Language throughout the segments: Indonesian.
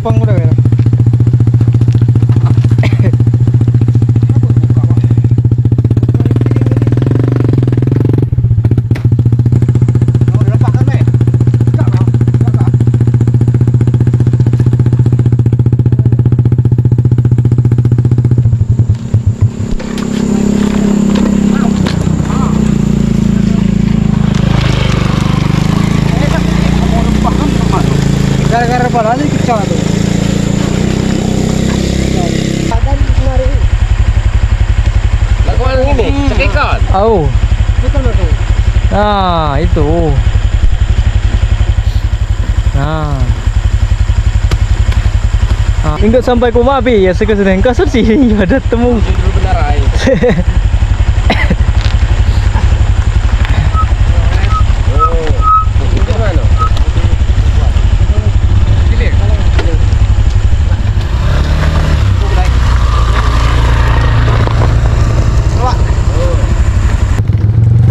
penumpang udah ya. Gara-gara apa lagi kecil tuh? Ada di kemari. Lah kemana ini? Cek ikan. Oh. Ikan itu. Nah, itu. Nah. Hingga sampai ke Mabi ya sekarang kasar sih ada temu. Dulu benar ai.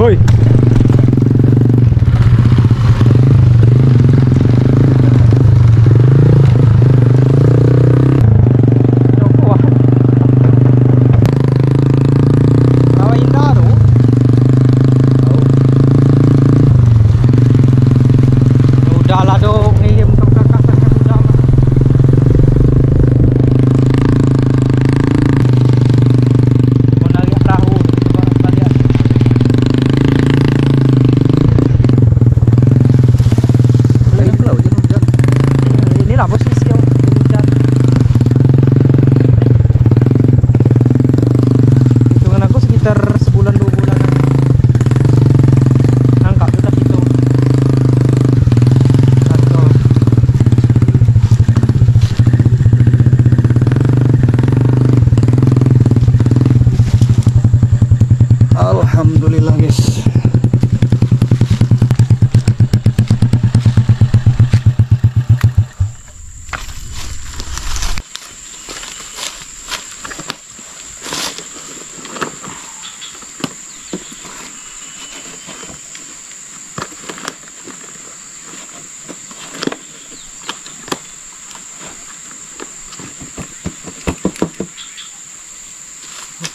Woi. Udahlah dong, ini kakak-kakaknya udah. Mau naik perahu, coba lihat. Ini lah posisi yang hujan. Hitungan aku sekitar sebulan 2 bulan. Nangkap sudah itu. Alhamdulillah guys.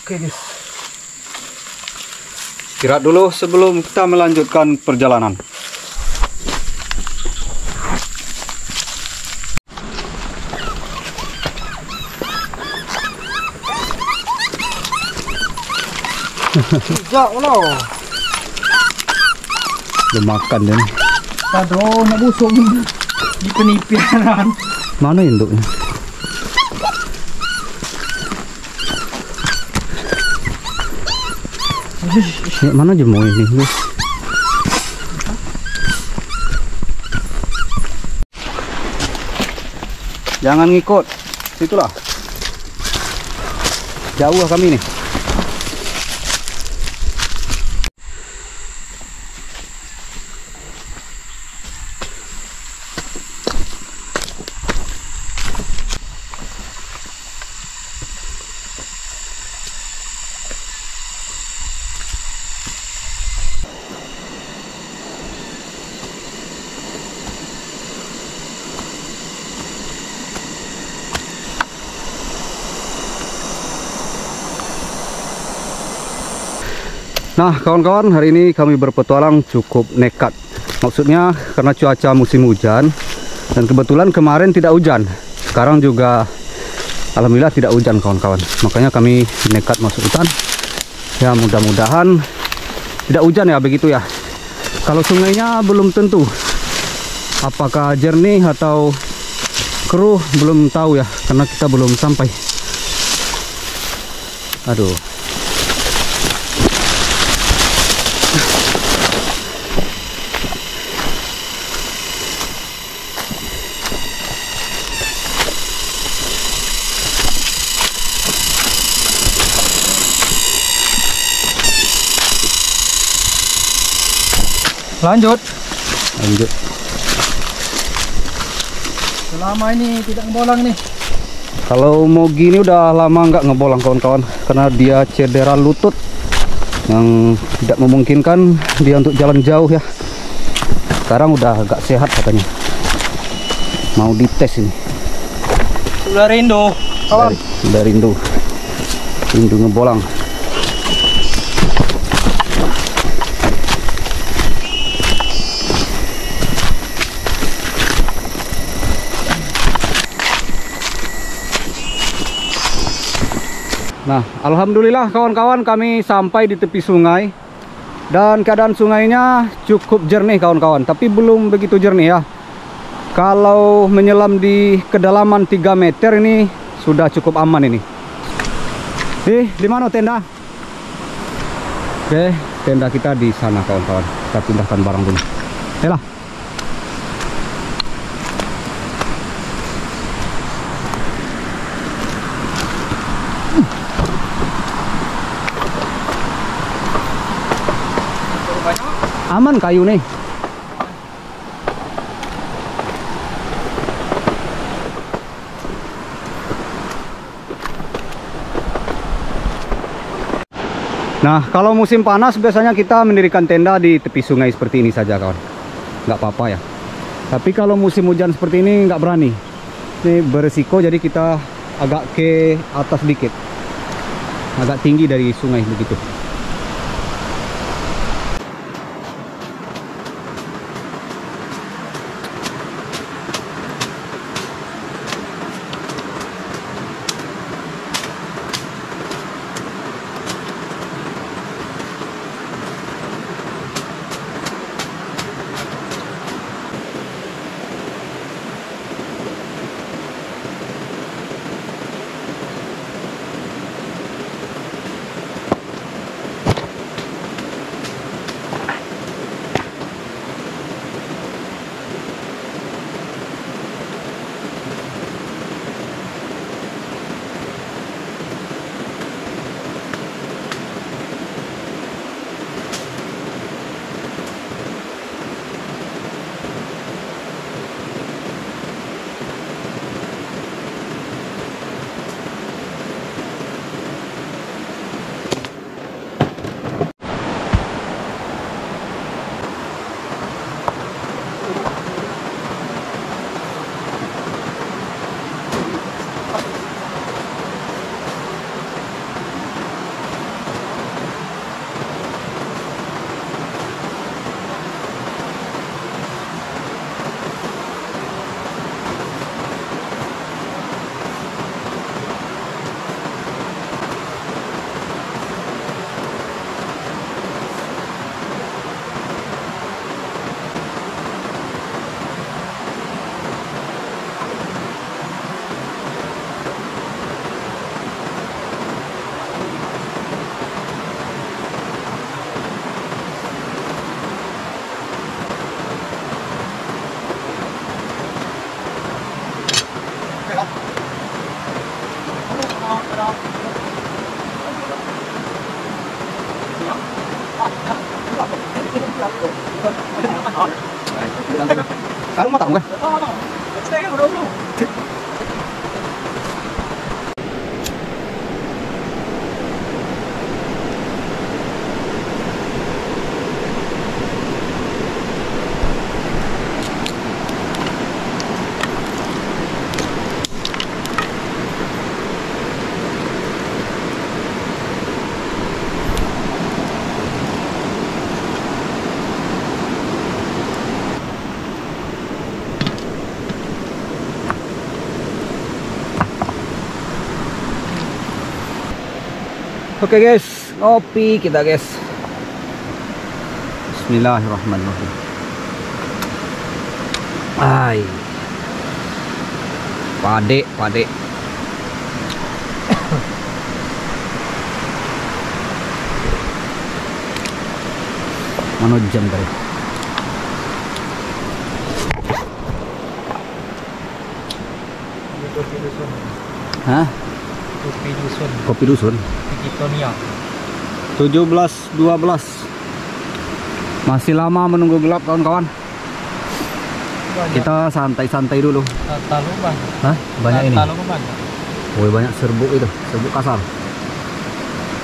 Oke guys. Istirahat dulu sebelum kita melanjutkan perjalanan. Sejak lo. Udah makan deh. Aduh, nak busuk di penipian. Mana induknya? Ya, mana jemur ini guys? Jangan ngikut, situlah. Jauh lah kami nih. Nah kawan-kawan, hari ini kami berpetualang cukup nekat. Maksudnya karena cuaca musim hujan. Dan kebetulan kemarin tidak hujan. Sekarang juga alhamdulillah tidak hujan kawan-kawan. Makanya kami nekat masuk hutan. Ya mudah-mudahan tidak hujan ya, begitu ya. Kalau sungainya belum tentu apakah jernih atau keruh, belum tahu ya. Karena kita belum sampai. Aduh. Lanjut. Selama ini tidak ngebolang nih. Kalau mau gini udah lama nggak ngebolang kawan-kawan, karena dia cedera lutut yang tidak memungkinkan dia untuk jalan jauh ya. Sekarang udah agak sehat katanya. Mau dites ini. Sudah rindu. Kawan. Sudah rindu. Rindu ngebolang. Nah, alhamdulillah kawan-kawan, kami sampai di tepi sungai. Dan keadaan sungainya cukup jernih kawan-kawan, tapi belum begitu jernih ya. Kalau menyelam di kedalaman 3 meter ini sudah cukup aman ini. Di mana tenda? Oke, tenda kita di sana kawan-kawan. Kita pindahkan barang dulu. Yalah. Aman kayu nih. Nah, kalau musim panas biasanya kita mendirikan tenda di tepi sungai seperti ini saja kawan. Nggak apa-apa ya. Tapi kalau musim hujan seperti ini nggak berani. Ini beresiko, jadi kita agak ke atas dikit. Agak tinggi dari sungai begitu. Sekarang matang kan? Oke guys, ngopi kita guys. Bismillahirrahmanirrahim. Ay, pade. Mana jam tadi? Hah? Kopi dusun. Kitonia. 17.12. Masih lama menunggu gelap kawan-kawan. Kita santai-santai dulu. Taluban. Hah? Banyak ini. Taluban. Woi, banyak serbuk itu, serbuk kasar.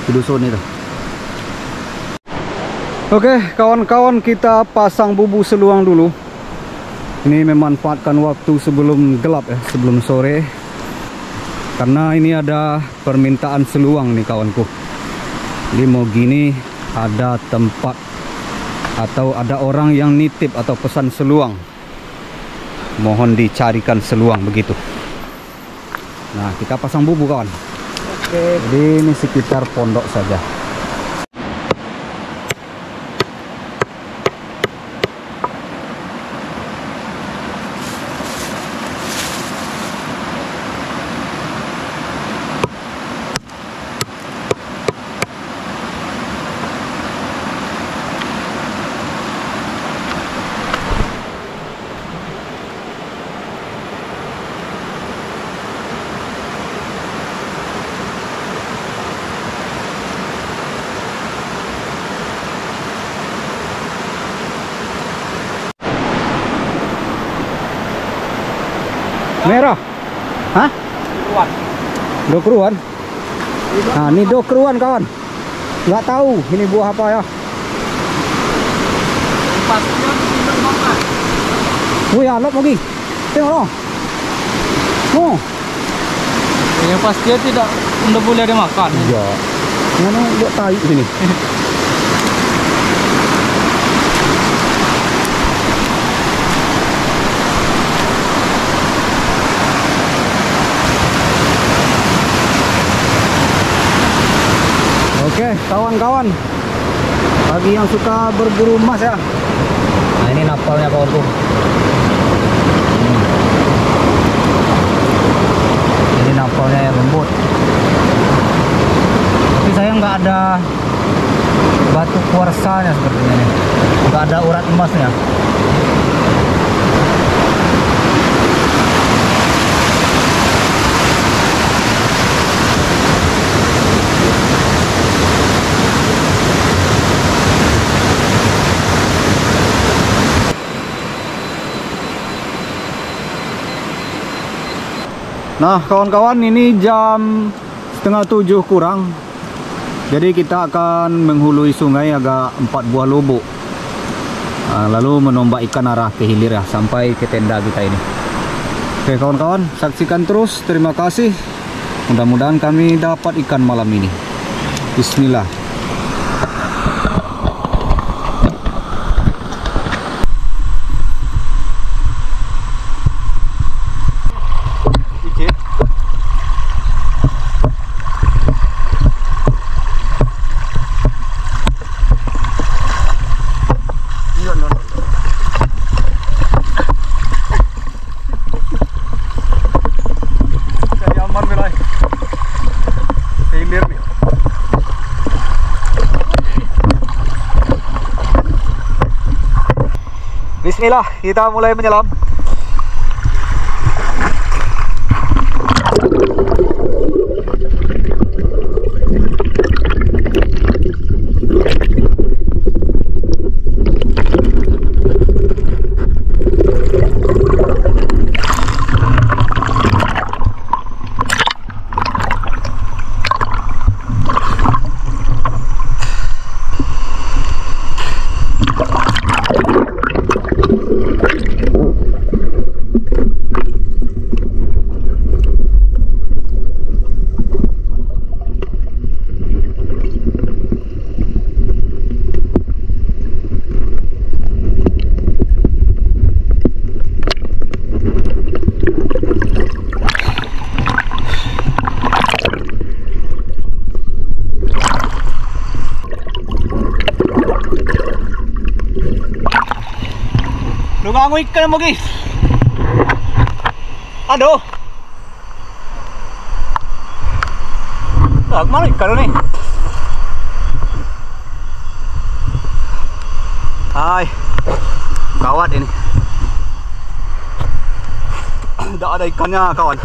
Di dusun itu. Oke, kawan-kawan, kita pasang bubu seluang dulu. Ini memanfaatkan waktu sebelum gelap ya, sebelum sore. Karena ini ada permintaan seluang nih kawanku. Di Mogini ada tempat atau ada orang yang nitip atau pesan seluang. Mohon dicarikan seluang begitu. Nah, kita pasang bubu kawan. Oke. Jadi ini sekitar pondok saja. Merah? Hah? Dokruan. Nah, ini dokruan kawan. Nggak tahu ini buah apa ya. Pastinya tidak makan. Wih, alot lagi. Tengok loh. Oh. Yang pastinya tidak boleh dimakan. Iya. Mana buat tai sini. Oke, kawan-kawan, bagi yang suka berburu emas ya. Nah, ini napalnya kawanku. Ini napalnya yang lembut. Tapi saya nggak ada batu kuarsanya sepertinya nih. Nggak ada urat emasnya. Nah kawan-kawan, ini jam 6:30 kurang. Jadi kita akan menghului sungai agak 4 buah lubuk, lalu menombak ikan arah ke hilir ya, sampai ke tenda kita ini. Oke kawan-kawan, saksikan terus. Terima kasih. Mudah-mudahan kami dapat ikan malam ini. Bismillah. Bismillah, kita mulai menyelam. Lumangoy ka na mo guys. Aduh. Mana ikan nih? Hai. Kawat ini. Tidak ada ikannya kawan.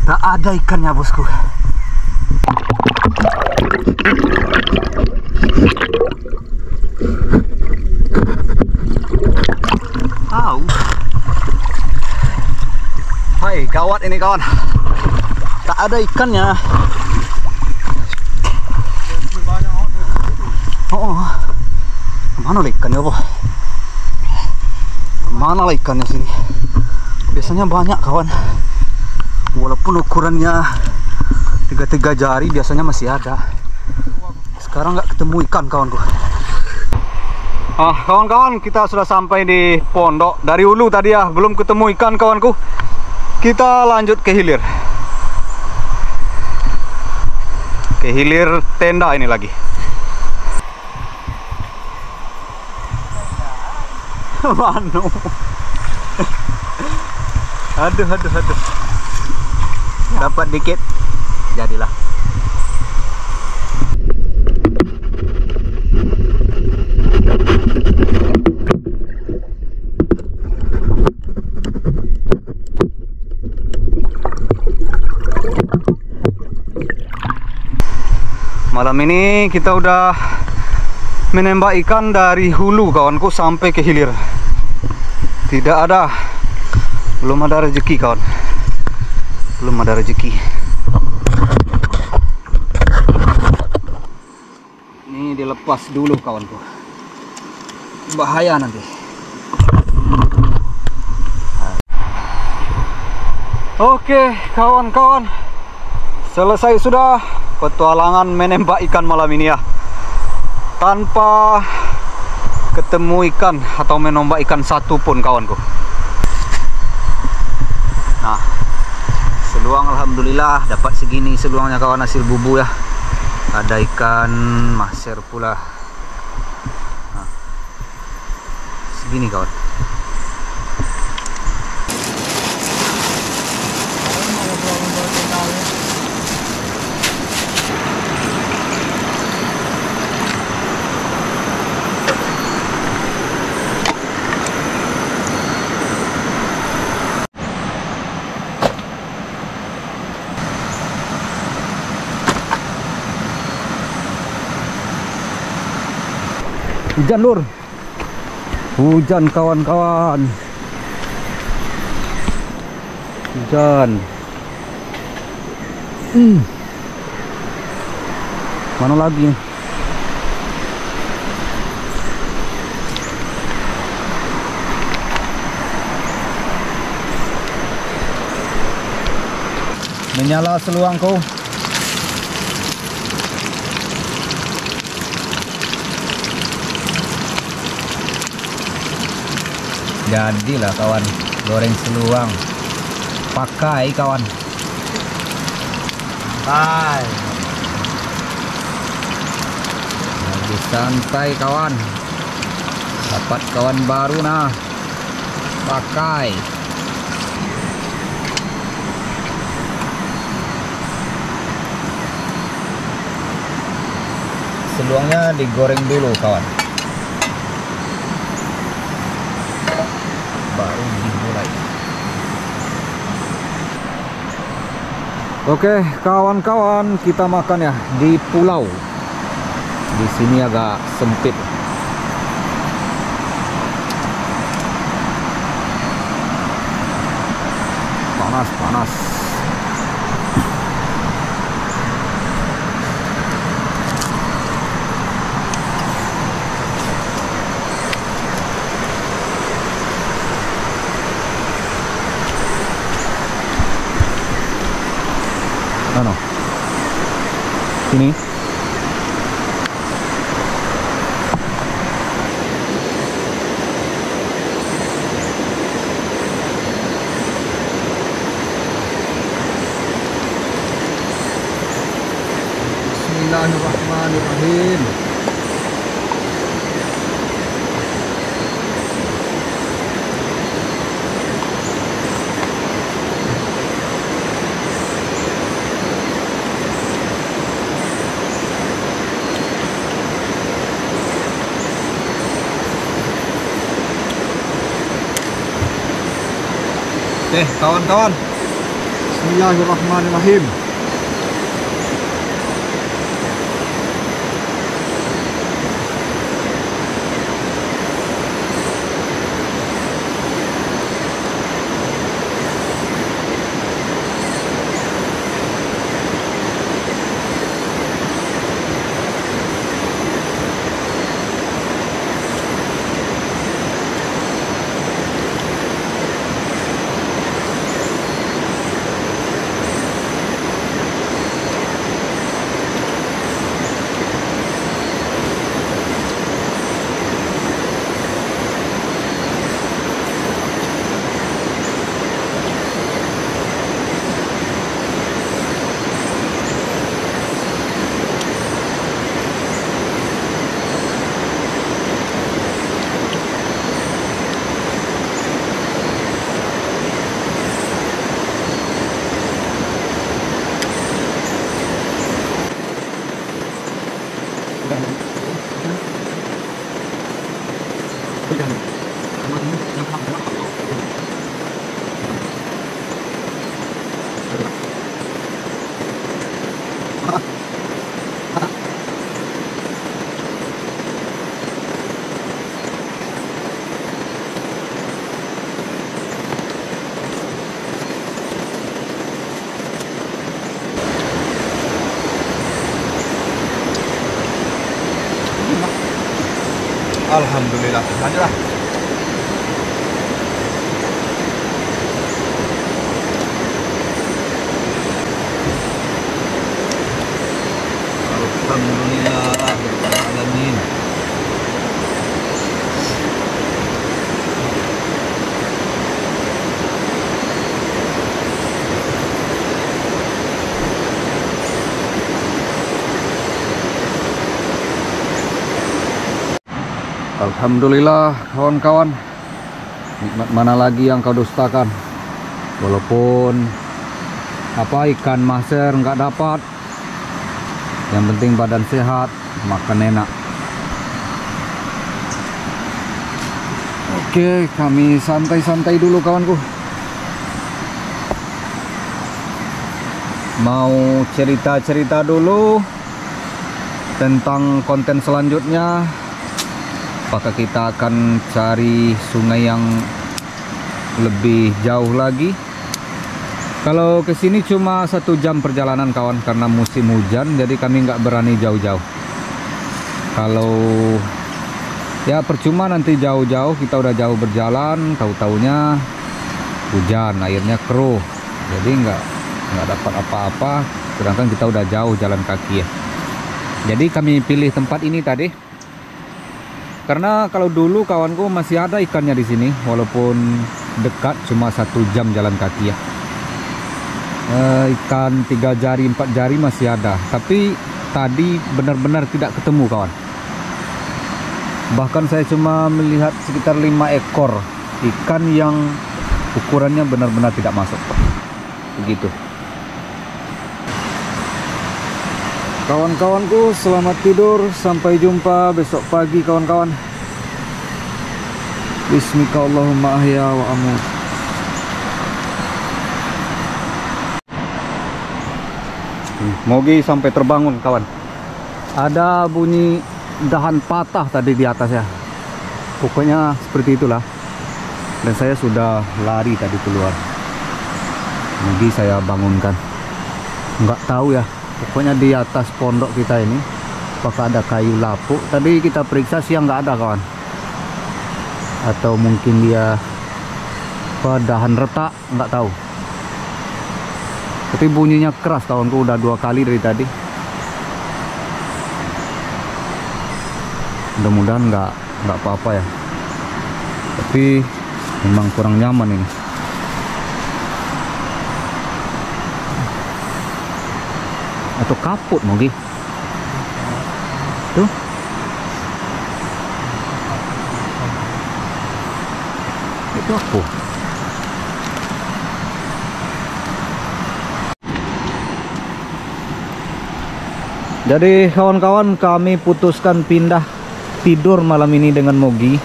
Tak ada ikannya, bosku. Tahu. Hai, gawat ini kawan. Tak ada ikannya. Oh, mana lah ikannya, boh? Mana lah ikannya sini? Biasanya banyak kawan. Walaupun ukurannya 3 jari biasanya masih ada. Sekarang nggak ketemu ikan kawanku. Kawan-kawan, kita sudah sampai di pondok. Dari hulu tadi ya, belum ketemu ikan kawanku. Kita lanjut ke hilir. Ke hilir tenda ini lagi. Manu. Aduh. Dapat dikit, jadilah. Malam ini kita udah menembak ikan dari hulu kawanku sampai ke hilir. Tidak ada, belum ada rezeki kawan. Belum ada rezeki. Ini dilepas dulu kawanku. Bahaya nanti. Oke kawan-kawan, selesai sudah petualangan menembak ikan malam ini ya. Tanpa ketemu ikan atau menombak ikan satu pun kawanku. Nah, seluang alhamdulillah dapat segini seluangnya kawan, hasil bubu ya. Ada ikan maser pula. Nah, segini kawan. Hujan lur, hujan kawan-kawan, hujan. Mana lagi? Menyala seluangku. Jadilah kawan, goreng seluang. Pakai kawan. Hai. Lagi santai kawan. Dapat kawan baru nah. Pakai. Seluangnya digoreng dulu kawan. Baru dimulai. Oke kawan-kawan, kita makan ya di pulau. Di sini agak sempit. Panas. Mana? Sini. Bismillahirrahmanirrahim. Oke, kawan-kawan. Bismillahirrahmanirrahim. Alhamdulillah. Lanjutlah. Alhamdulillah rabbil alamin. Alhamdulillah kawan-kawan, nikmat mana lagi yang kau dustakan. Walaupun ikan maser nggak dapat, yang penting badan sehat, makan enak. Oke, kami santai-santai dulu kawanku. Mau cerita-cerita dulu tentang konten selanjutnya. Apakah kita akan cari sungai yang lebih jauh lagi? Kalau ke sini cuma 1 jam perjalanan kawan, karena musim hujan jadi kami nggak berani jauh-jauh. Kalau ya percuma nanti jauh-jauh, kita udah jauh berjalan, tahu-taunya hujan, airnya keruh, jadi nggak dapat apa-apa. Sedangkan kita udah jauh jalan kaki ya. Jadi kami pilih tempat ini tadi. Karena kalau dulu kawanku masih ada ikannya di sini, walaupun dekat cuma 1 jam jalan kaki ya. Ikan 3 jari 4 jari masih ada, tapi tadi benar-benar tidak ketemu kawan. Bahkan saya cuma melihat sekitar 5 ekor ikan yang ukurannya benar-benar tidak masuk. Begitu. Kawan-kawanku, selamat tidur. Sampai jumpa besok pagi kawan-kawan. Bismika Allahumma ahya wa amut. Mogi sampai terbangun kawan. Ada bunyi dahan patah tadi di atas ya. Pokoknya seperti itulah. Dan saya sudah lari tadi keluar. Mogi saya bangunkan. Nggak tahu ya. Pokoknya di atas pondok kita ini apakah ada kayu lapuk. Tadi kita periksa siang nggak ada kawan. Atau mungkin dia dahan retak, nggak tahu. Tapi bunyinya keras kawanku, udah 2 kali dari tadi. Mudah-mudahan nggak apa-apa ya. Tapi memang kurang nyaman ini. Atau kaput mungkin. Tuh. Itu aku. Jadi kawan-kawan, kami putuskan pindah tidur malam ini dengan Mogi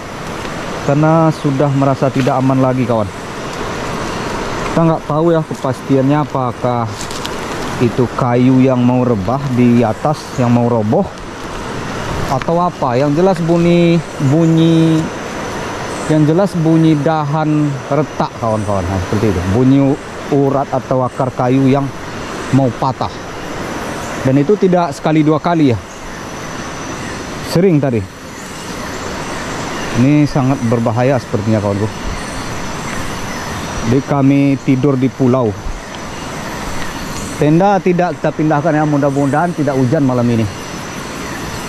karena sudah merasa tidak aman lagi, kawan. Kita nggak tahu ya kepastiannya apakah itu kayu yang mau rebah di atas, yang mau roboh, atau apa. Yang jelas bunyi dahan retak, kawan-kawan. Nah, seperti itu, bunyi urat atau akar kayu yang mau patah. Dan itu tidak sekali dua kali ya, sering tadi. Ini sangat berbahaya sepertinya, kawanku. Jadi kami tidur di pulau. Tenda tidak kita pindahkan ya, mudah-mudahan tidak hujan malam ini.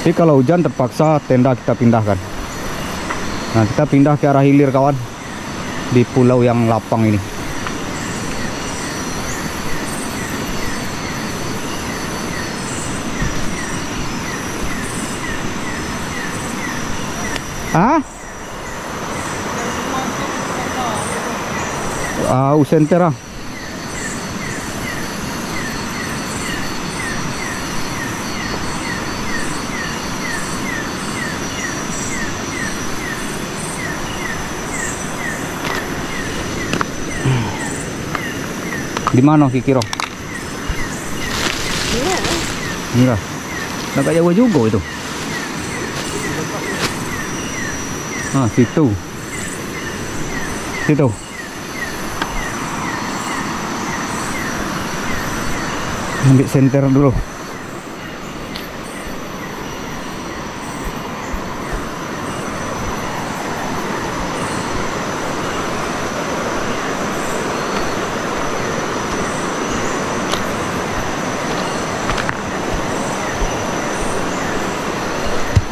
Jadi kalau hujan terpaksa tenda kita pindahkan. Nah, kita pindah ke arah hilir, kawan, di pulau yang lapang ini. Hah? Usentera. Di mana Kikiro? Enggak. Enggak jauh juga itu. Ah, situ. Situ. Ambil senter dulu.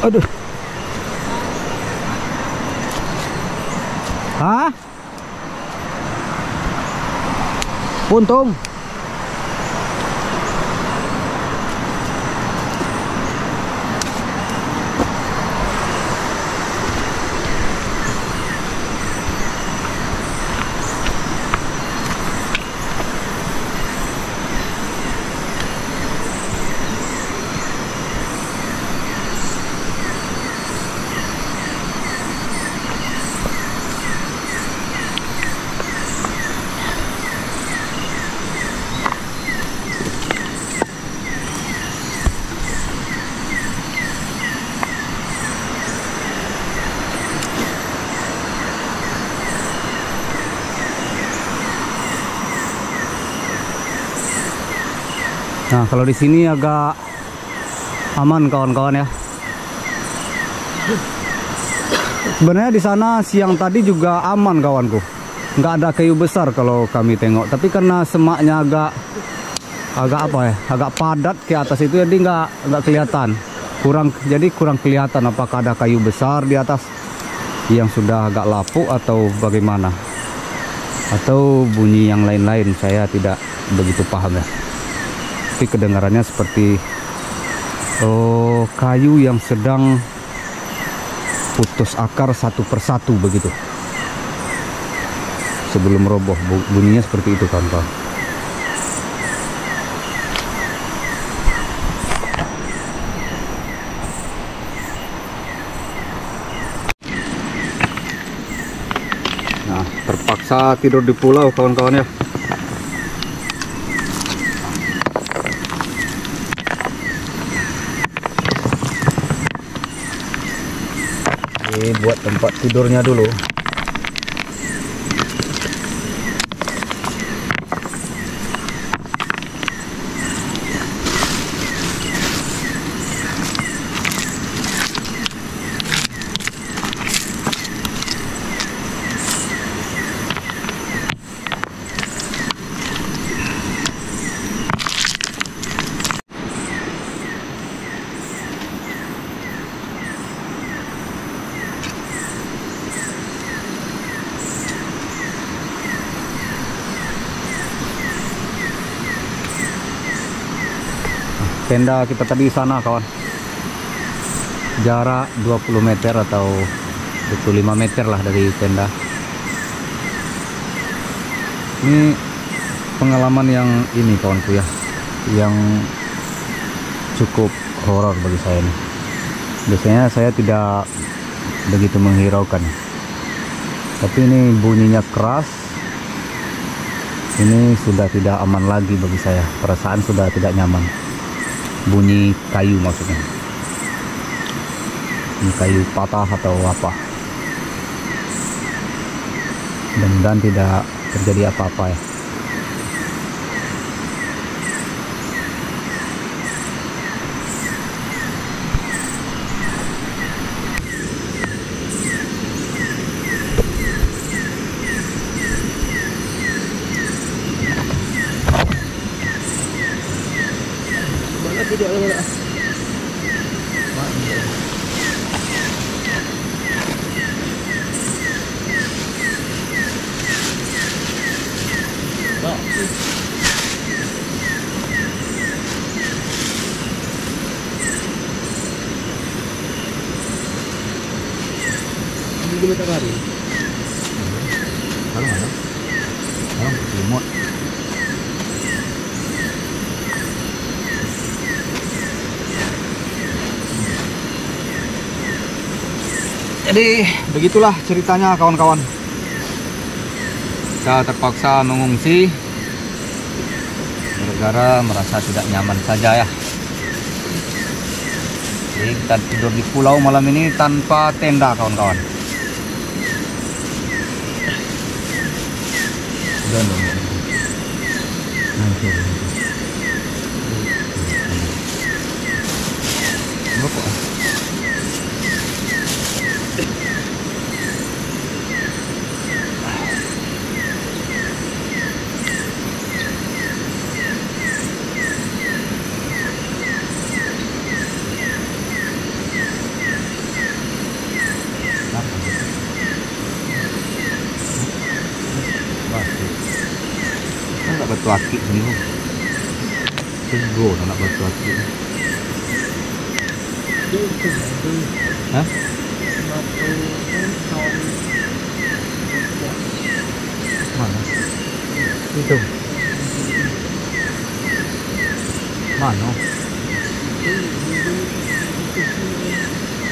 Aduh. Hah? Puntung. Nah, kalau di sini agak aman, kawan-kawan ya. Sebenarnya di sana siang tadi juga aman, kawanku. Nggak ada kayu besar kalau kami tengok. Tapi karena semaknya agak apa ya? Agak padat ke atas itu, jadi nggak kelihatan. Jadi kurang kelihatan apakah ada kayu besar di atas yang sudah agak lapuk atau bagaimana. Atau bunyi yang lain-lain, saya tidak begitu paham ya. Tapi kedengarannya seperti kayu yang sedang putus akar satu persatu begitu sebelum roboh. Bunyinya seperti itu, kawan-kawan. Nah, terpaksa tidur di pulau, kawan-kawan ya. Ini buat tempat tidurnya dulu. Tenda kita tadi di sana, kawan. jarak 20 meter atau 25 meter lah dari tenda. Ini pengalaman yang ini kawanku ya, yang cukup horor bagi saya nih. Biasanya saya tidak begitu menghiraukan, tapi ini bunyinya keras. Ini sudah tidak aman lagi bagi saya, perasaan sudah tidak nyaman. Bunyi kayu maksudnya, ini kayu patah atau apa. Mudah-mudahan tidak terjadi apa-apa ya. Jadi begitulah ceritanya kawan-kawan. Kita terpaksa mengungsi gara-gara merasa tidak nyaman saja ya. Jadi kita tidur di pulau malam ini tanpa tenda kawan-kawan. Nak batu akik ni pun tegur nak batu akik. Hah? Mana? Itu. Mana?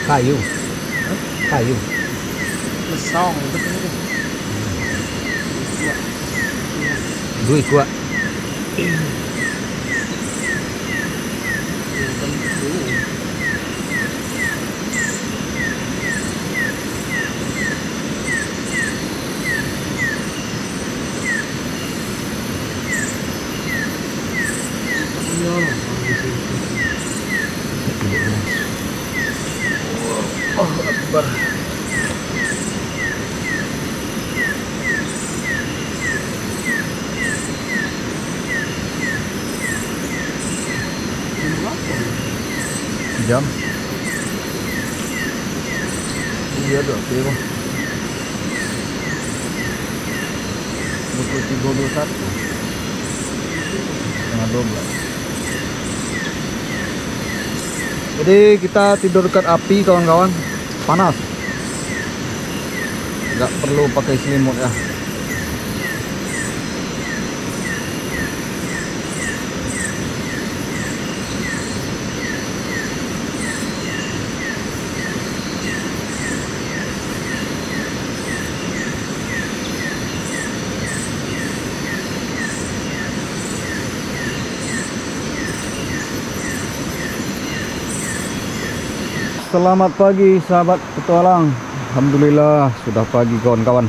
Kayu. Kayu. Lesong betul ni. Duit kuat. Oh, Akbar. Jam. Iya dok, bang. Pukul 3.21. Setengah 12. Jadi kita tidur dekat api kawan-kawan. Panas. Nggak perlu pakai selimut ya. Selamat pagi sahabat petualang. Alhamdulillah sudah pagi kawan-kawan.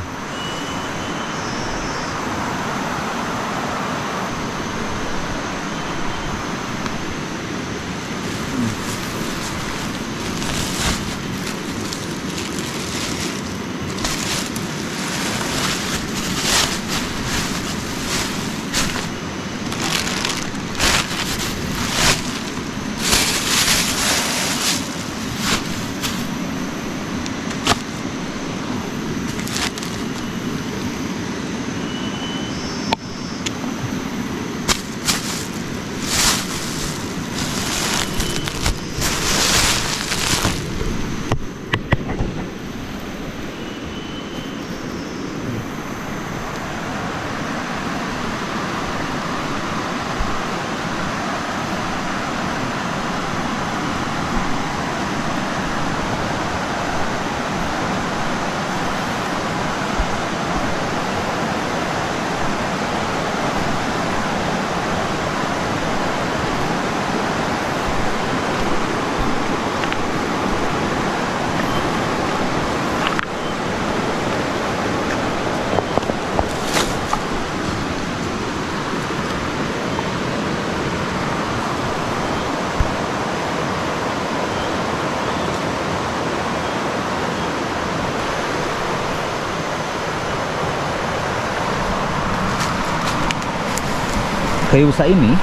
Kayu besar ini.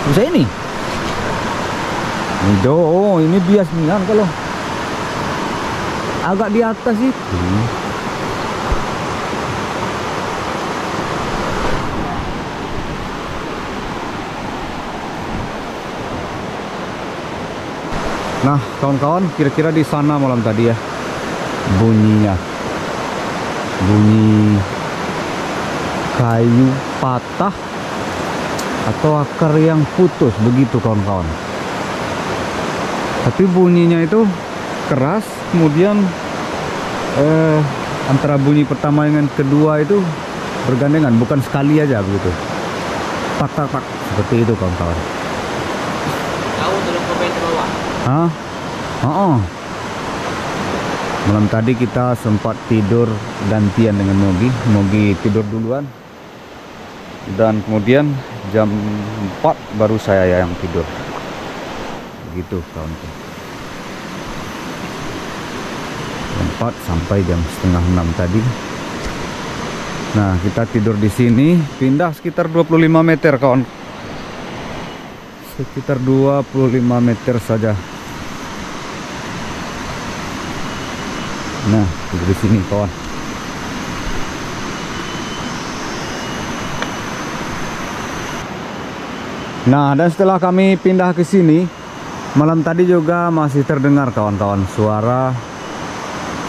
Besar ini. Oh, ini bias nian kalau agak di atas itu. Nah, kawan-kawan, kira-kira di sana malam tadi ya bunyinya. Bunyi kayu patah atau akar yang putus begitu kawan-kawan. Tapi bunyinya itu keras, kemudian antara bunyi pertama dengan kedua itu bergandengan, bukan sekali aja begitu. Tak tak tak seperti itu kawan-kawan. Tahu belum pemain ke bawah. Hah? Oh. Malam tadi kita sempat tidur gantian dengan Mogi. Mogi tidur duluan. Dan kemudian jam 4 baru saya yang tidur. Begitu kawan-kawan. Jam 4 sampai jam setengah 6 tadi. Nah, kita tidur di sini, pindah sekitar 25 meter kawan. Sekitar 25 meter saja. Nah, tidur di sini kawan. Nah, dan setelah kami pindah ke sini, malam tadi juga masih terdengar kawan-kawan suara.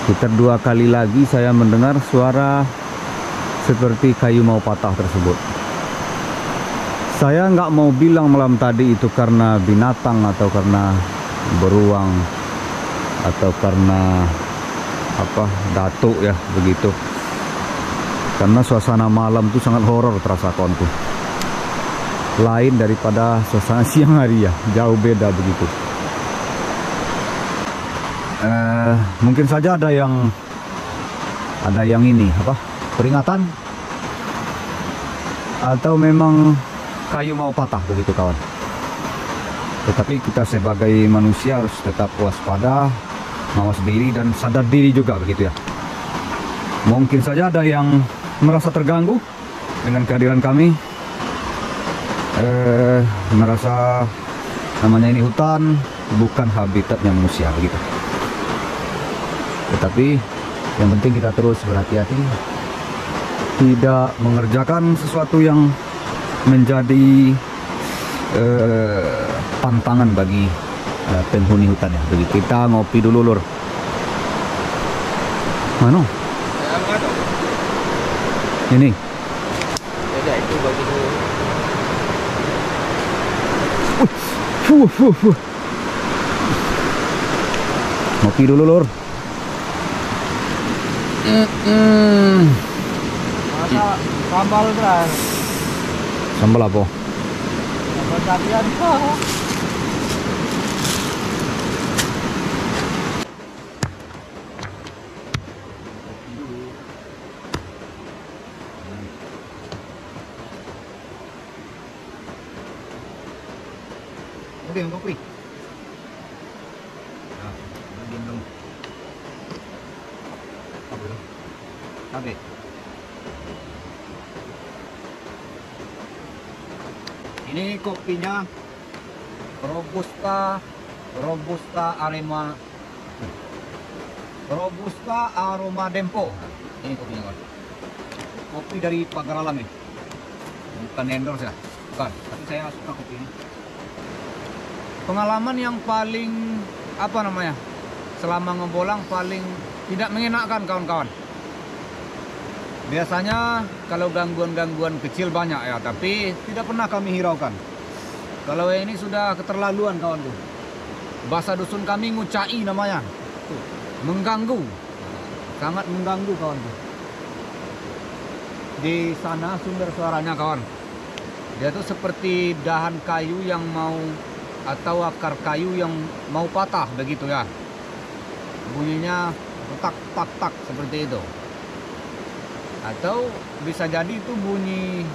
Sekitar 2 kali lagi saya mendengar suara seperti kayu mau patah tersebut. Saya nggak mau bilang malam tadi itu karena binatang atau karena beruang atau karena apa datuk ya begitu. Karena suasana malam itu sangat horor terasa kawanku. Lain daripada suasana siang hari ya, jauh beda begitu. Mungkin saja ada yang ini apa peringatan atau memang kayu mau patah begitu kawan. Tetapi kita sebagai manusia harus tetap waspada, mawas diri dan sadar diri juga begitu ya. Mungkin saja ada yang merasa terganggu dengan kehadiran kami, merasa namanya ini hutan bukan habitatnya manusia begitu. Tetapi yang penting kita terus berhati-hati, tidak mengerjakan sesuatu yang menjadi tantangan bagi penghuni hutan ya. Begitu. Kita ngopi dulu lur. Mana? Ini. Ya itu bagi dulu. Ngopi dulu lur. Masa sambal beras. Sambal apa? Sambal cabian. Oke, kopi. Nah, diam dong. Oke. Ini kopinya Robusta Aroma Dempo. Ini kopinya kan. Kopi dari Pagar Alam nih. Bukan endorse ya, bukan. Tapi saya suka kopi ini. Pengalaman yang paling apa namanya? Selama ngebolang paling tidak mengenakan kawan-kawan. Biasanya kalau gangguan-gangguan kecil banyak ya, tapi tidak pernah kami hiraukan. Kalau ini sudah keterlaluan kawanku. Bahasa dusun kami ngucai namanya. Mengganggu. Sangat mengganggu kawanku. Di sana sumber suaranya kawan. Dia tuh seperti dahan kayu yang mau atau akar kayu yang mau patah begitu ya. Bunyinya tak tak tak seperti itu. Atau bisa jadi itu bunyi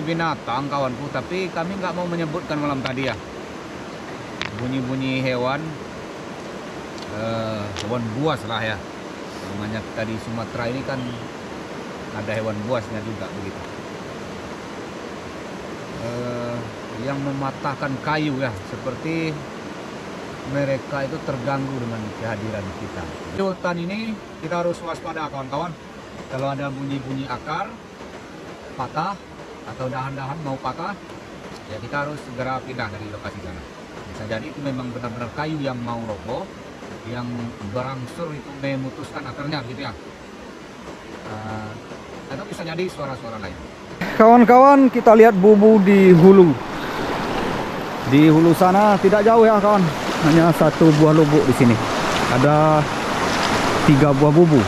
binatang kawanku, tapi kami nggak mau menyebutkan malam tadi ya. Bunyi hewan, hewan buas lah ya. Namanya tadi Sumatera ini kan ada hewan buasnya juga begitu. yang mematahkan kayu ya, seperti mereka itu terganggu dengan kehadiran kita. Di hutan ini kita harus waspada kawan-kawan. Kalau ada bunyi-bunyi akar patah atau dahan-dahan mau patah, ya kita harus segera pindah dari lokasi sana. Bisa jadi itu memang benar-benar kayu yang mau roboh, yang berangsur itu memutuskan akarnya gitu ya. Atau bisa jadi suara-suara lain. Kawan-kawan, kita lihat bubu di hulu. Di hulu sana tidak jauh ya kawan. Hanya satu buah lubuk di sini. Ada 3 buah bubu.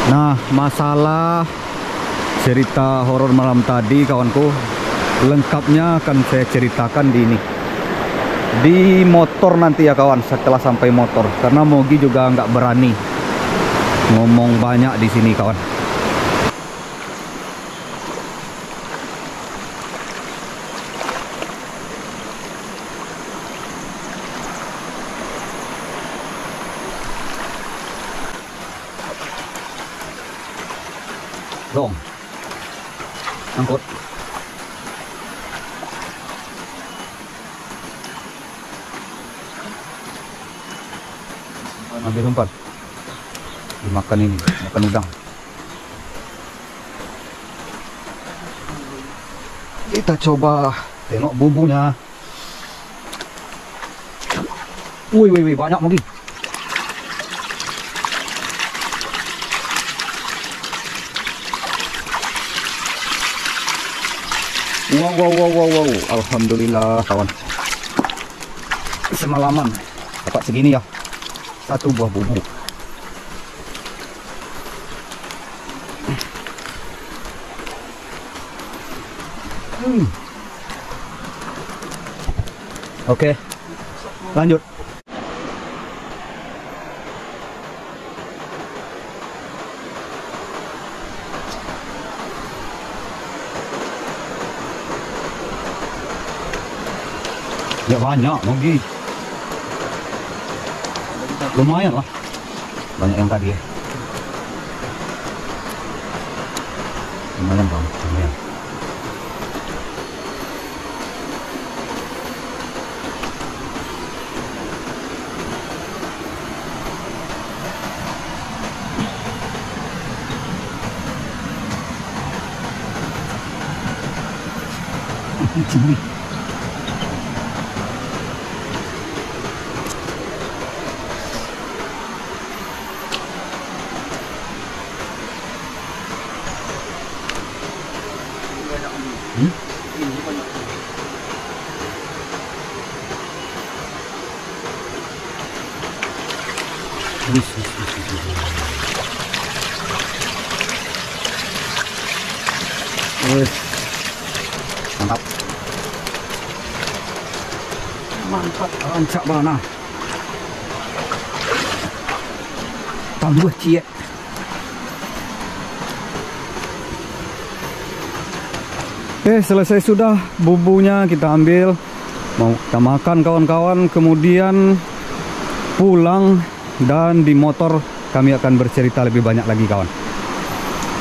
Nah, masalah cerita horor malam tadi kawanku, lengkapnya akan saya ceritakan di ini, di motor nanti ya kawan, setelah sampai motor, karena Mogi juga nggak berani ngomong banyak di sini kawan. Dong, angkut. Ambil umpan. Dimakan ini, makan udang. Kita coba tengok bubunya. Wih, banyak Mogi. Wow. Alhamdulillah kawan. Semalaman dapat segini ya. 1 buah bubu. Oke, lanjut. Ya banyak Mogi. Lumayan lah. Banyak yang tadi ya. Lumayan bang, lumayan. Mantap. Mantap, rancak mana? Tambah cie. Oke, selesai sudah bubunya kita ambil. Mau kita makan kawan-kawan, kemudian pulang dan di motor kami akan bercerita lebih banyak lagi kawan.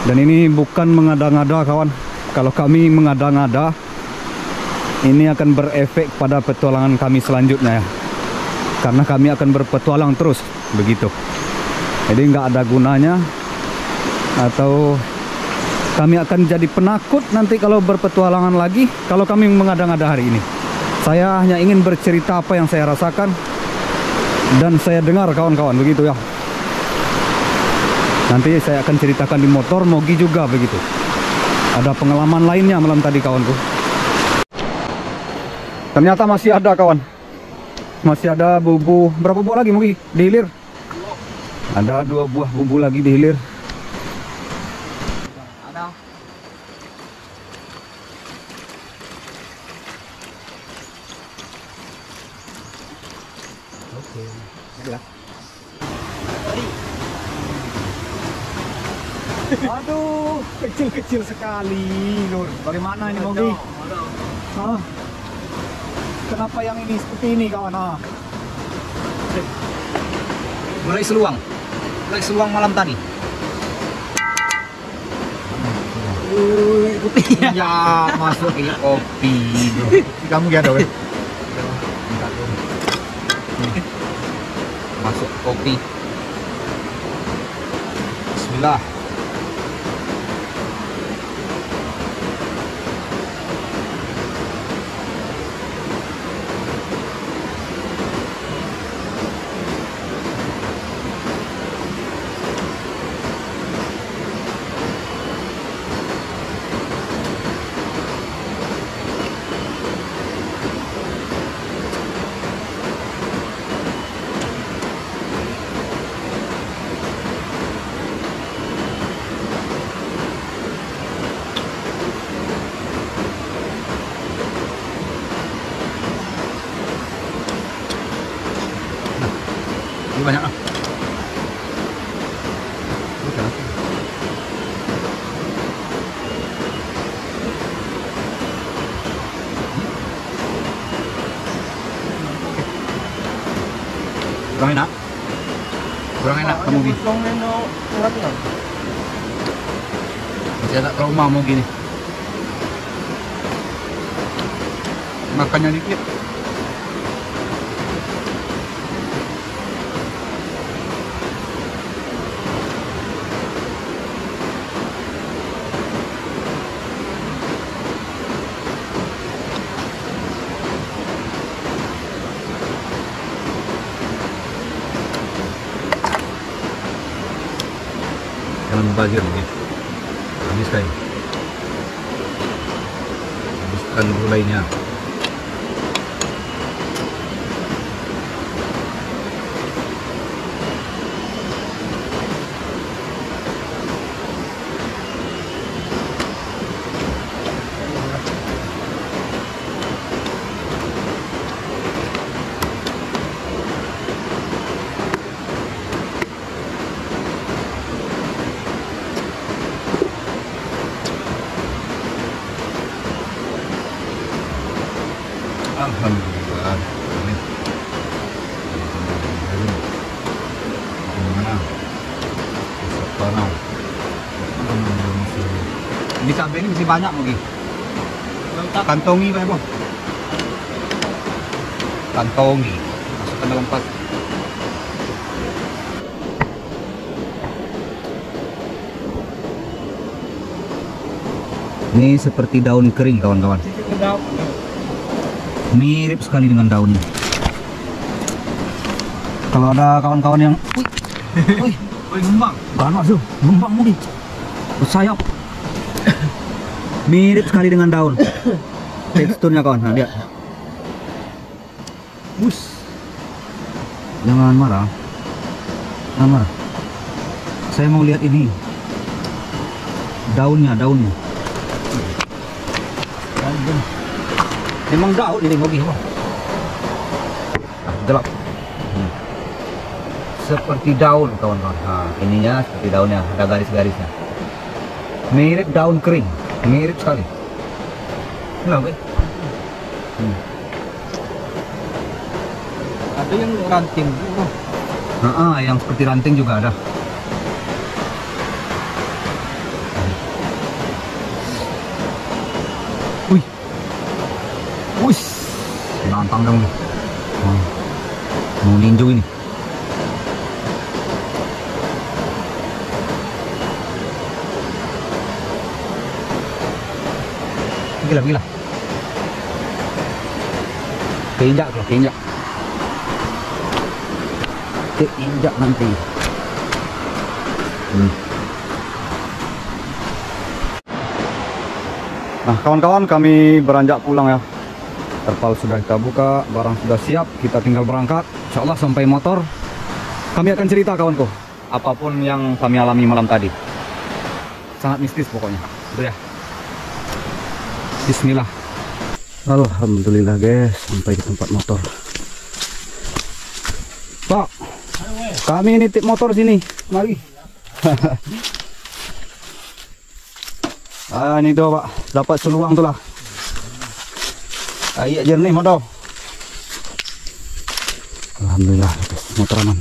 Dan ini bukan mengada-ngada kawan. Kalau kami mengada-ngada, ini akan berefek pada petualangan kami selanjutnya ya. Karena kami akan berpetualang terus begitu. Jadi nggak ada gunanya, atau kami akan jadi penakut nanti kalau berpetualangan lagi kalau kami mengada-ngada hari ini. Saya hanya ingin bercerita apa yang saya rasakan dan saya dengar kawan-kawan begitu ya. Nanti saya akan ceritakan di motor, Mogi juga begitu. Ada pengalaman lainnya malam tadi kawanku. Ternyata masih ada kawan. Masih ada bubu. Berapa buah lagi Mogi di hilir? Ada 2 buah bubu lagi di hilir. Ada. Oke. Ya. Aduh, kecil-kecil sekali, Nur. Bagaimana ini Mogi? Hah? Kenapa yang ini seperti ini kawan? Mulai seluang malam tadi. Ya masuk ini kopi bro. Kamu gak ada weh? Masuk kopi. Bismillah. Ini banyak lah. Kurang enak. Kurang enak kamu gini. Masih ada trauma mau gini. Makannya dikit. Jangan mubazir nih. Habiskan. Habiskan gulainya. Alhamdulillah. Amin. Ini cabai ini masih banyak mungkin. Kantongi Pak Bos. Kantongi. Masukkan dalam pas. Ini seperti daun kering kawan-kawan. Mirip sekali dengan daunnya. Kalau ada kawan-kawan yang wih, ngembang. Banyak tuh, ngembang mungkin. Bersayap. Mirip sekali dengan daun. Teksturnya kawan, nah, lihat. Jangan marah. Jangan marah. Saya mau lihat ini. Daunnya. Memang daun ini mobil. Gelap. Seperti daun kawan-kawan. Nah, ininya seperti daunnya, ada garis-garisnya. Mirip daun kering, mirip sekali. Kenapa? Ada yang ranting. Yang seperti ranting juga ada. Wih, nantang dong nih. Mau ninju ini. Gila. Keinjak nanti. Nah kawan-kawan, kami beranjak pulang ya. Terpal sudah kita buka, barang sudah siap, kita tinggal berangkat. Insya Allah sampai motor kami akan cerita kawanku apapun yang kami alami malam tadi. Sangat mistis pokoknya. Udah ya. Bismillah. Alhamdulillah guys, sampai di tempat motor. Pak, kami nitip motor sini, mari. Ini tuh Pak, dapat seluang tuh lah. Air jernih motor. Alhamdulillah, motor aman.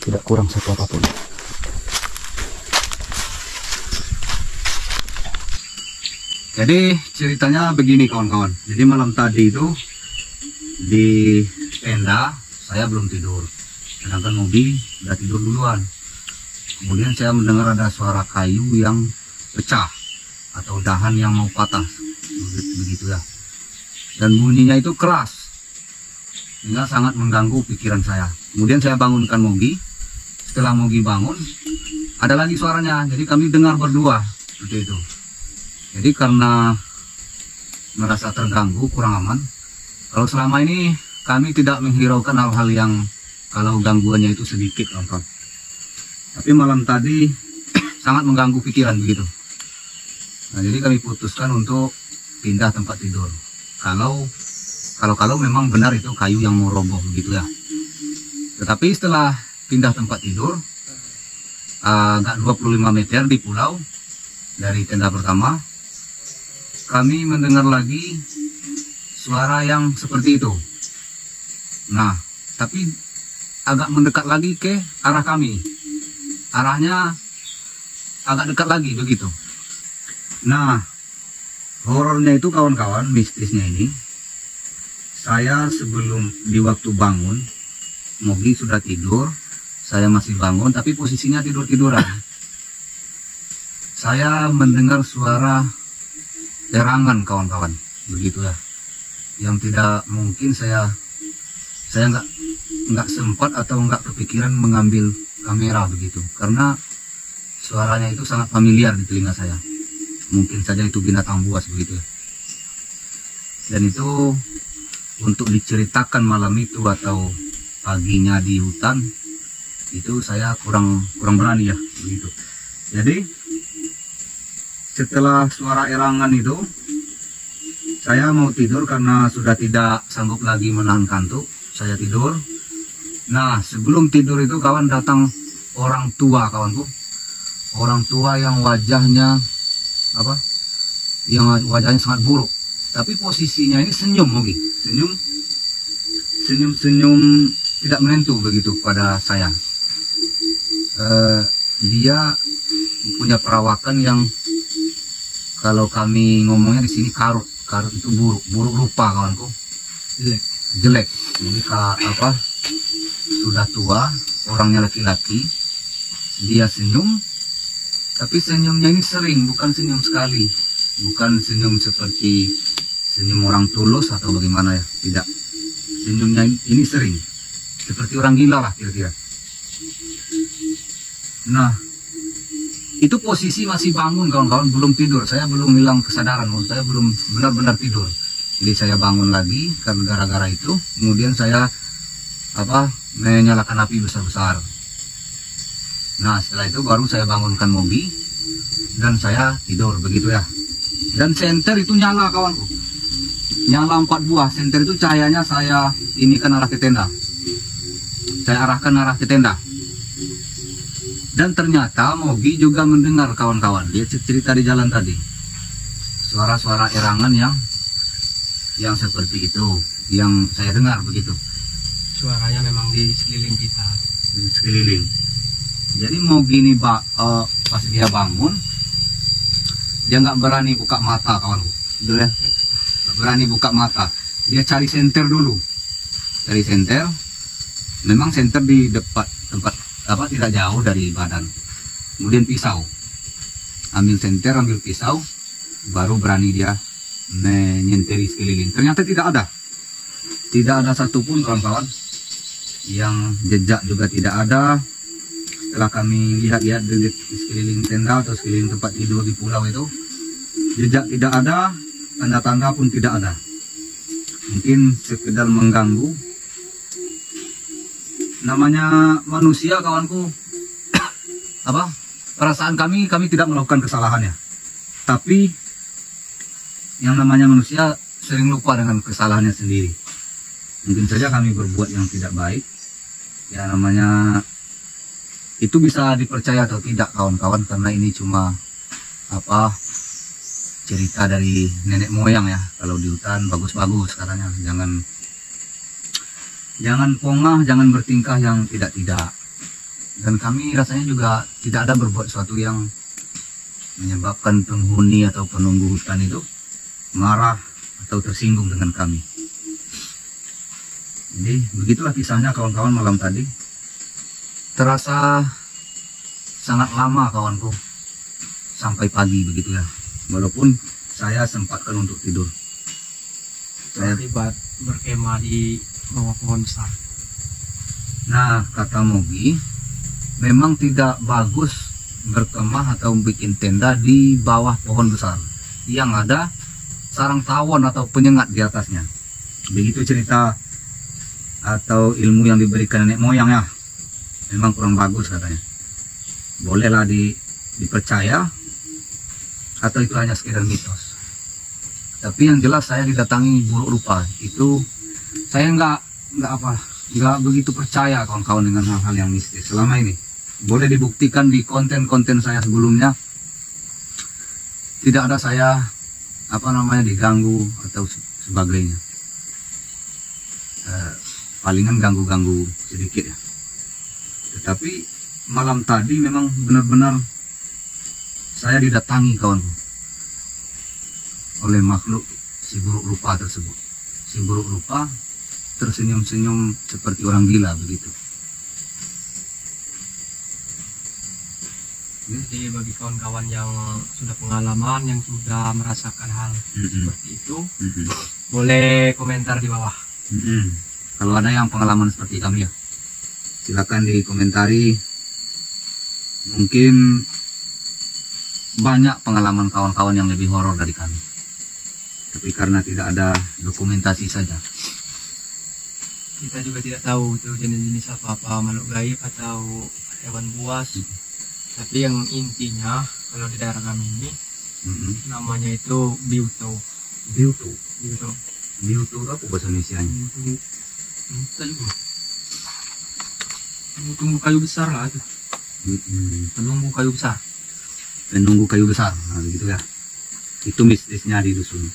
tidak kurang satu apapun. Jadi ceritanya begini kawan-kawan. Jadi malam tadi itu di tenda saya belum tidur, sedangkan Mobi udah tidur duluan. Kemudian saya mendengar ada suara kayu yang pecah atau dahan yang mau patah, begitu ya. Dan bunyinya itu keras, sehingga sangat mengganggu pikiran saya. Kemudian saya bangunkan Mogi. Setelah Mogi bangun, ada lagi suaranya. Jadi kami dengar berdua seperti itu. Jadi karena merasa terganggu, kurang aman. Kalau selama ini kami tidak menghiraukan hal-hal yang kalau gangguannya itu sedikit, kawan-kawan. Tapi malam tadi sangat mengganggu pikiran begitu. Nah, jadi kami putuskan untuk pindah tempat tidur. Kalau memang benar itu kayu yang mau roboh begitu ya. Tetapi setelah pindah tempat tidur, agak 25 meter di pulau dari tenda pertama, kami mendengar lagi suara yang seperti itu. Nah, tapi agak mendekat lagi ke arah kami. Arahnya agak dekat lagi begitu. Nah, horornya itu kawan-kawan, mistisnya ini, saya sebelum di waktu bangun, Mogi sudah tidur, saya masih bangun, tapi posisinya tidur-tiduran. Saya mendengar suara terangan kawan-kawan, begitu ya. Yang tidak mungkin saya nggak sempat atau nggak kepikiran mengambil kamera begitu, karena suaranya itu sangat familiar di telinga saya. Mungkin saja itu binatang buas begitu ya. Dan itu untuk diceritakan malam itu atau paginya di hutan, itu saya kurang berani ya begitu. Jadi setelah suara erangan itu, saya mau tidur karena sudah tidak sanggup lagi menahan kantuk. Saya tidur. Nah, sebelum tidur itu kawan datang orang tua, kawanku. Orang tua yang wajahnya Yang wajahnya sangat buruk. Tapi posisinya ini senyum, Mogi. Senyum tidak menentu begitu pada saya. Dia punya perawakan yang kalau kami ngomongnya di sini karut itu buruk rupa kawanku, jelek. Jadi sudah tua, orangnya laki-laki, dia senyum, tapi senyumnya ini sering, bukan senyum sekali, bukan senyum seperti senyum orang tulus atau bagaimana ya, tidak. Senyumnya ini sering, seperti orang gila lah kira-kira. Nah, itu posisi masih bangun kawan-kawan, belum tidur. Saya belum hilang kesadaran, saya belum benar-benar tidur. Jadi saya bangun lagi karena gara-gara itu. Kemudian saya menyalakan api besar-besar. Nah, setelah itu baru saya bangunkan Mogi dan saya tidur begitu ya. Dan senter itu nyala kawanku, nyala 4 buah. Senter itu cahayanya saya inikan arah ke tenda. Saya arahkan arah ke tenda. Dan ternyata Mogi juga mendengar kawan-kawan. Dia cerita di jalan tadi. Suara-suara erangan yang seperti itu, yang saya dengar begitu. Suaranya memang di sekeliling kita. Di sekeliling. Jadi Mogi ini pas dia bangun, dia nggak berani buka mata kawan. Betul ya? Nggak berani buka mata. Dia cari senter dulu. Cari senter. Memang senter di depan tempat tidak jauh dari badan. Kemudian pisau, ambil senter, ambil pisau, baru berani dia menyenteri sekeliling. Ternyata tidak ada satupun kawan-kawan, yang jejak juga tidak ada. Setelah kami lihat-lihat di sekeliling tenda atau sekeliling tempat tidur di pulau itu, jejak tidak ada, tanda-tanda pun tidak ada. Mungkin sekedar mengganggu. Namanya manusia kawanku, perasaan kami tidak melakukan kesalahannya, tapi yang namanya manusia sering lupa dengan kesalahannya sendiri. Mungkin saja kami berbuat yang tidak baik, ya namanya itu bisa dipercaya atau tidak kawan-kawan, karena ini cuma cerita dari nenek moyang ya. Kalau di hutan bagus-bagus katanya, jangan pongah, jangan bertingkah yang tidak-tidak. Dan kami rasanya juga tidak ada berbuat sesuatu yang menyebabkan penghuni atau penunggu hutan itu marah atau tersinggung dengan kami. Jadi begitulah kisahnya kawan-kawan malam tadi. Terasa sangat lama kawanku, sampai pagi begitu ya. Walaupun saya sempatkan untuk tidur. Saya Akibat berkemah di bawah pohon besar. Nah, kata Mogi, memang tidak bagus berkemah atau bikin tenda di bawah pohon besar yang ada sarang tawon atau penyengat di atasnya. Begitu cerita atau ilmu yang diberikan nenek moyang ya. Memang kurang bagus katanya. Bolehlah dipercaya atau itu hanya sekedar mitos. Tapi yang jelas saya didatangi buruk rupa. Itu saya nggak begitu percaya kawan-kawan dengan hal-hal yang mistis selama ini. Boleh dibuktikan di konten-konten saya sebelumnya, tidak ada saya diganggu atau sebagainya. Palingan ganggu-ganggu sedikit ya. Tetapi malam tadi memang benar-benar saya didatangi kawan oleh makhluk si buruk rupa tersebut. Si buruk rupa tersenyum-senyum seperti orang gila begitu. Jadi bagi kawan-kawan yang sudah pengalaman, yang sudah merasakan hal seperti itu, boleh komentar di bawah. Kalau ada yang pengalaman seperti kami ya, silakan dikomentari. Mungkin banyak pengalaman kawan-kawan yang lebih horor dari kami, tapi karena tidak ada dokumentasi saja. Kita juga tidak tahu itu jenis-jenis apa makhluk gaib atau hewan buas. Tapi yang intinya kalau di daerah kami ini namanya itu biuto. Biuto Biuto apa bahasa Indonesia? Tunggu kayu besar lah itu. Penunggu kayu besar. Penunggu kayu besar, nah, begitu ya. Itu mistisnya di dusun.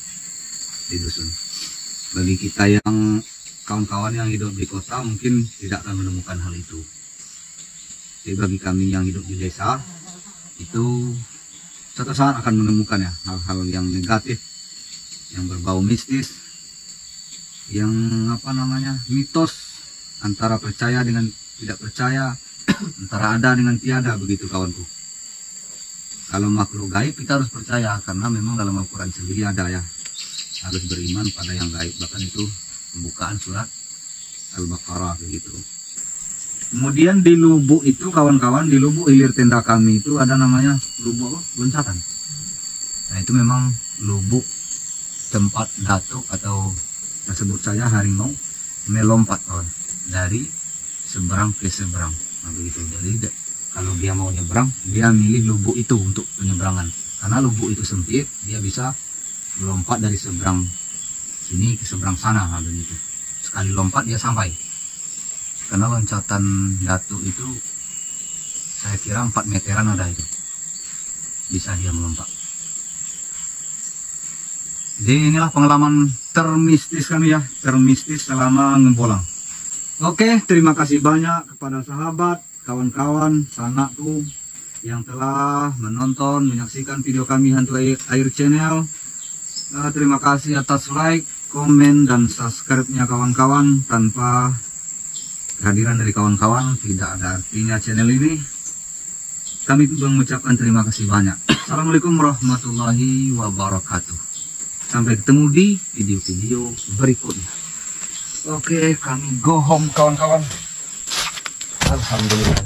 Bagi kita yang kawan-kawan yang hidup di kota mungkin tidak akan menemukan hal itu. Jadi bagi kami yang hidup di desa itu suatu saat akan menemukan ya hal-hal yang negatif, yang berbau mistis, yang mitos, antara percaya dengan tidak percaya, antara ada dengan tiada begitu kawanku. Kalau makhluk gaib kita harus percaya karena memang dalam Al-Quran sendiri ada ya, harus beriman pada yang gaib, bahkan itu pembukaan surat Al-Baqarah begitu. Kemudian di lubuk itu kawan-kawan, di lubuk hilir tenda kami itu ada namanya lubuk loncatan. Nah itu memang lubuk tempat datuk atau tersebut saya harimau melompat kawan dari seberang ke seberang. Nah begitu. Jadi kalau dia mau nyebrang, dia milih lubuk itu untuk penyeberangan. Karena lubuk itu sempit, dia bisa melompat dari seberang sini ke seberang sana. Nah begitu. Sekali lompat dia sampai. Karena loncatan datuk itu saya kira 4 meteran ada itu, bisa dia melompat. Jadi inilah pengalaman termistis kami ya, termistis selama ngempolang. Oke, terima kasih banyak kepada sahabat, kawan-kawan, sanakku yang telah menonton, menyaksikan video kami Hantu Air Channel. Terima kasih atas like, komen, dan subscribe-nya kawan-kawan. Tanpa kehadiran dari kawan-kawan tidak ada artinya channel ini. Kami mengucapkan terima kasih banyak. Assalamualaikum warahmatullahi wabarakatuh. Sampai ketemu di video-video berikutnya. Oke, kami go home kawan-kawan. Alhamdulillah.